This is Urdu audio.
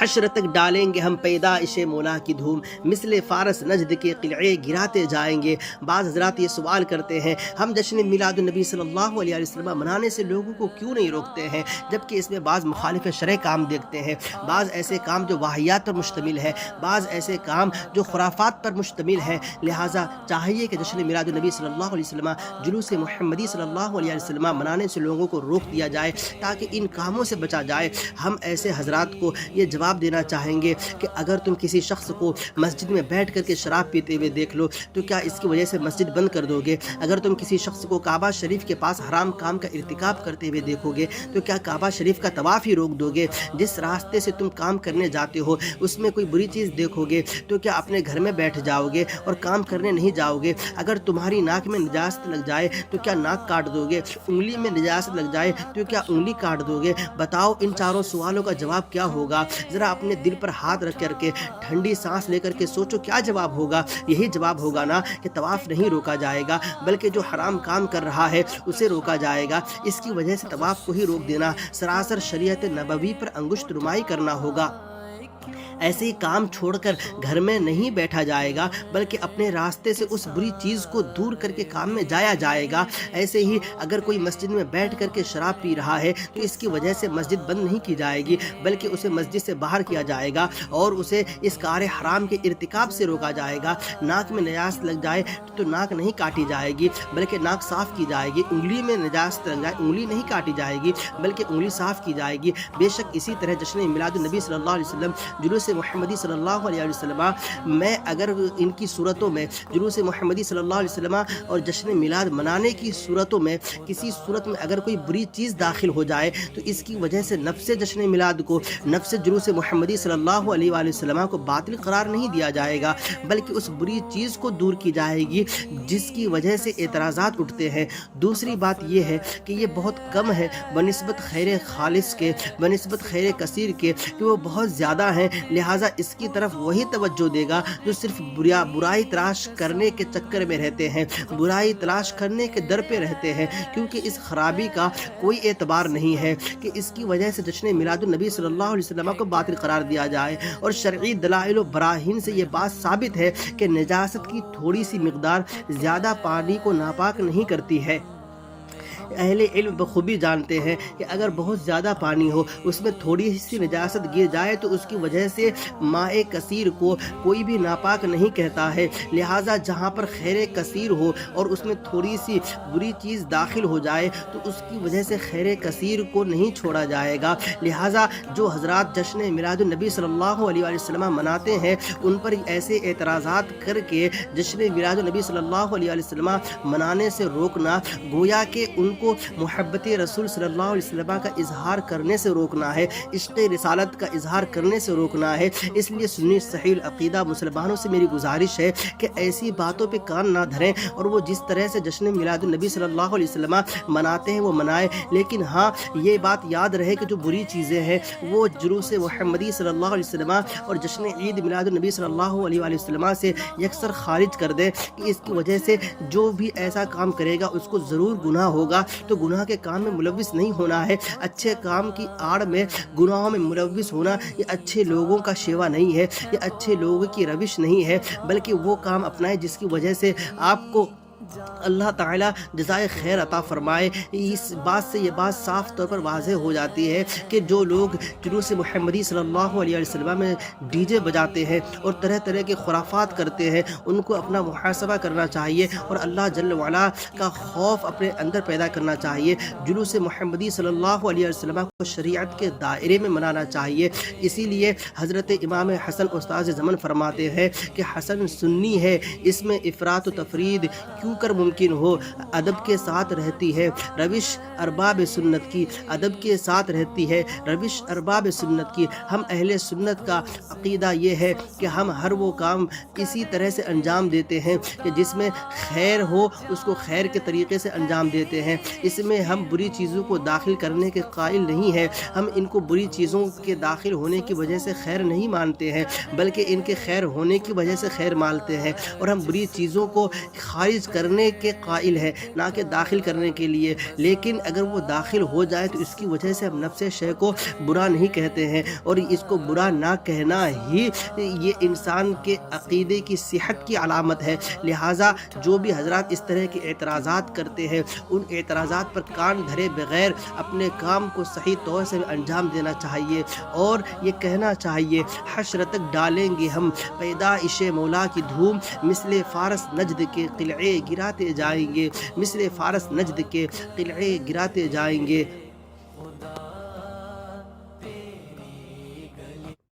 حشر تک ڈالیں گے ہم پیدائش مولا کی دھوم، مثل فارس نجد کے قلعے گراتے جائیں گے۔ بعض حضرات یہ سوال کرتے ہیں ہم جشن میلاد النبی صلی اللہ علیہ وسلم منانے سے لوگوں کو کیوں نہیں روکتے ہیں، جبکہ اس میں بعض مخالف شرع کام دیکھتے ہیں، بعض ایسے کام جو واہیات پر مشتمل ہے، بعض ایسے کام جو خرافات پر مشتمل ہے۔ لہٰذا چاہیے کہ جشن میلاد النبی صلی اللہ علیہ وسلم، جلوس محمدی صلی اللہ علیہ وسلم منانے سے لوگوں کو روک دیا جائے تاکہ ان کاموں سے بچا جائے۔ ہم ایسے حضرات کو یہ جواب دینا چاہیں گے کہ اگر تم کسی شخص کو مسجد میں بیٹھ کر کے شراب پیتے ہوئے دیکھ لو تو کیا اس کی وجہ سے مسجد بند کر دو گے؟ اگر تم کسی شخص کو کعبہ شریف کے پاس حرام کام کا ارتکاب کرتے ہوئے دیکھو گے تو کیا کعبہ شریف کا طواف ہی روک دو گے؟ جس راستے سے تم کام کرنے جاتے ہو اس میں کوئی بری چیز دیکھو گے تو کیا اپنے گھر میں بیٹھ جاؤ گے اور کام کرنے نہیں جاؤ گے؟ اگر تمہاری ناک میں نجاست لگ جائے تو کیا ناک کاٹ دو گے؟ انگلی میں نجاست لگ جائے تو کیا انگلی کاٹ دو گے؟ بتاؤ ان چاروں سوالوں کا جواب کیا ہوگا؟ ذرا اپنے دل پر ہاتھ رکھ کر کے ٹھنڈی سانس لے کر کے سوچو کیا جواب ہوگا؟ یہی جواب ہوگا نا کہ طواف نہیں روکا جائے گا بلکہ جو حرام کام کر رہا ہے اسے روکا جائے گا۔ اس کی وجہ سے طواف کو ہی روک دینا سراسر شریعت نبوی پر انگشت رمائی کرنا ہوگا۔ ایسے ہی کام چھوڑ کر گھر میں نہیں بیٹھا جائے گا بلکہ اپنے راستے سے اس بری چیز کو دور کر کے کام میں جایا جائے گا۔ ایسے ہی اگر کوئی مسجد میں بیٹھ کر کے شراب پی رہا ہے تو اس کی وجہ سے مسجد بند نہیں کی جائے گی بلکہ اسے مسجد سے باہر کیا جائے گا اور اسے اس کار حرام کے ارتکاب سے روکا جائے گا۔ ناک میں نجاست لگ جائے تو ناک نہیں کاٹی جائے گی بلکہ ناک صاف کی جائے گی۔ انگلی میں نجاست لگ جائے انگلی نہیں کاٹی جائے گی بلکہ انگلی صاف کی جائے گی۔ بے شک اسی طرح جشن میلاد النبی صلی اللہ علیہ وسلم، جلوس محمدی صلی اللہ علیہ وسلم میں اگر ان کی صورتوں میں جلوس محمدی صلی اللہ علیہ وسلم اور جشن میلاد منانے کی صورتوں میں کسی صورت میں اگر کوئی بری چیز داخل ہو جائے تو اس کی وجہ سے نفس جشن میلاد کو، نفس جلوس محمدی صلی اللہ علیہ وسلم کو باطل قرار نہیں دیا جائے گا بلکہ اس بری چیز کو دور کی جائے گی جس کی وجہ سے اعتراضات اٹھتے ہیں۔ دوسری بات یہ ہے کہ یہ بہت کم ہے بنسبت خیر خالص کے، بنسبت خیر کثیر کے، کہ وہ بہت زیادہ ہیں، لہٰذا اس کی طرف وہی توجہ دے گا جو صرف برائی تلاش کرنے کے چکر میں رہتے ہیں، برائی تلاش کرنے کے در پہ رہتے ہیں، کیونکہ اس خرابی کا کوئی اعتبار نہیں ہے کہ اس کی وجہ سے جشن میلاد النبی صلی اللہ علیہ وسلم کو باطل قرار دیا جائے۔ اور شرعی دلائل و براہین سے یہ بات ثابت ہے کہ نجاست کی تھوڑی سی مقدار زیادہ پانی کو ناپاک نہیں کرتی ہے۔ اہل علم بخوبی جانتے ہیں کہ اگر بہت زیادہ پانی ہو اس میں تھوڑی سی نجاست گر جائے تو اس کی وجہ سے ماء کثیر کو کوئی بھی ناپاک نہیں کہتا ہے، لہٰذا جہاں پر خیر کثیر ہو اور اس میں تھوڑی سی بری چیز داخل ہو جائے تو اس کی وجہ سے خیر کثیر کو نہیں چھوڑا جائے گا۔ لہٰذا جو حضرات جشن میلاد النبی صلی اللہ علیہ وسلم مناتے ہیں ان پر ایسے اعتراضات کر کے جشن میلاد النبی صلی اللہ علیہ وسلم منانے سے روکنا گویا کہ ان کو محبت رسول صلی اللہ علیہ وسلم کا اظہار کرنے سے روکنا ہے، عشق رسالت کا اظہار کرنے سے روکنا ہے۔ اس لیے سنی صحیح العقیدہ مسلمانوں سے میری گزارش ہے کہ ایسی باتوں پہ کان نہ دھریں اور وہ جس طرح سے جشن میلاد النبی صلی اللہ علیہ وسلم مناتے ہیں وہ منائیں، لیکن ہاں یہ بات یاد رہے کہ جو بری چیزیں ہیں وہ جلوس محمدی صلی اللہ علیہ وسلم اور جشن عید میلاد النبی صلی اللہ علیہ وسلم سے یکسر خارج کر دیں کہ اس کی وجہ سے جو بھی ایسا کام کرے گا اس کو ضرور گناہ ہوگا۔ تو گناہ کے کام میں ملوث نہیں ہونا ہے، اچھے کام کی آڑ میں گناہوں میں ملوث ہونا یہ اچھے لوگوں کا شیوا نہیں ہے، یہ اچھے لوگوں کی روش نہیں ہے، بلکہ وہ کام اپنائیں جس کی وجہ سے آپ کو اللہ تعالیٰ جزائے خیر عطا فرمائے۔ اس بات سے یہ بات صاف طور پر واضح ہو جاتی ہے کہ جو لوگ جلوس محمدی صلی اللہ علیہ وسلم میں ڈی جے بجاتے ہیں اور طرح طرح کے خرافات کرتے ہیں ان کو اپنا محاسبہ کرنا چاہیے اور اللہ جل وعلا کا خوف اپنے اندر پیدا کرنا چاہیے۔ جلوس محمدی صلی اللہ علیہ وسلم کو شریعت کے دائرے میں منانا چاہیے۔ اسی لیے حضرت امام حسن استاذ زمن فرماتے ہیں کہ حسن سنی ہے، اس میں افراط و تفرید کیوں کر ممکن ہو، ادب کے ساتھ رہتی ہے روش ارباب سنت کی، ادب کے ساتھ رہتی ہے روش ارباب سنت کی۔ ہم اہل سنت کا عقیدہ یہ ہے کہ ہم ہر وہ کام اسی طرح سے انجام دیتے ہیں کہ جس میں خیر ہو اس کو خیر کے طریقے سے انجام دیتے ہیں، اس میں ہم بری چیزوں کو داخل کرنے کے قائل نہیں ہیں، ہم ان کو بری چیزوں کے داخل ہونے کی وجہ سے خیر نہیں مانتے ہیں بلکہ ان کے خیر ہونے کی وجہ سے خیر مانتے ہیں، اور ہم بری چیزوں کو خارج کر کرنے کے قائل ہیں نہ کہ داخل کرنے کے لیے، لیکن اگر وہ داخل ہو جائے تو اس کی وجہ سے ہم نفس شے کو برا نہیں کہتے ہیں، اور اس کو برا نہ کہنا ہی یہ انسان کے عقیدے کی صحت کی علامت ہے۔ لہٰذا جو بھی حضرات اس طرح کے اعتراضات کرتے ہیں ان اعتراضات پر کان دھرے بغیر اپنے کام کو صحیح طور سے انجام دینا چاہیے، اور یہ کہنا چاہیے حشر تک ڈالیں گے ہم پیدائش مولا کی دھوم، مثل فارس نجد کے قلعے گراتے جائیں گے، مثل فارس نجد کے قلعے گراتے جائیں گے۔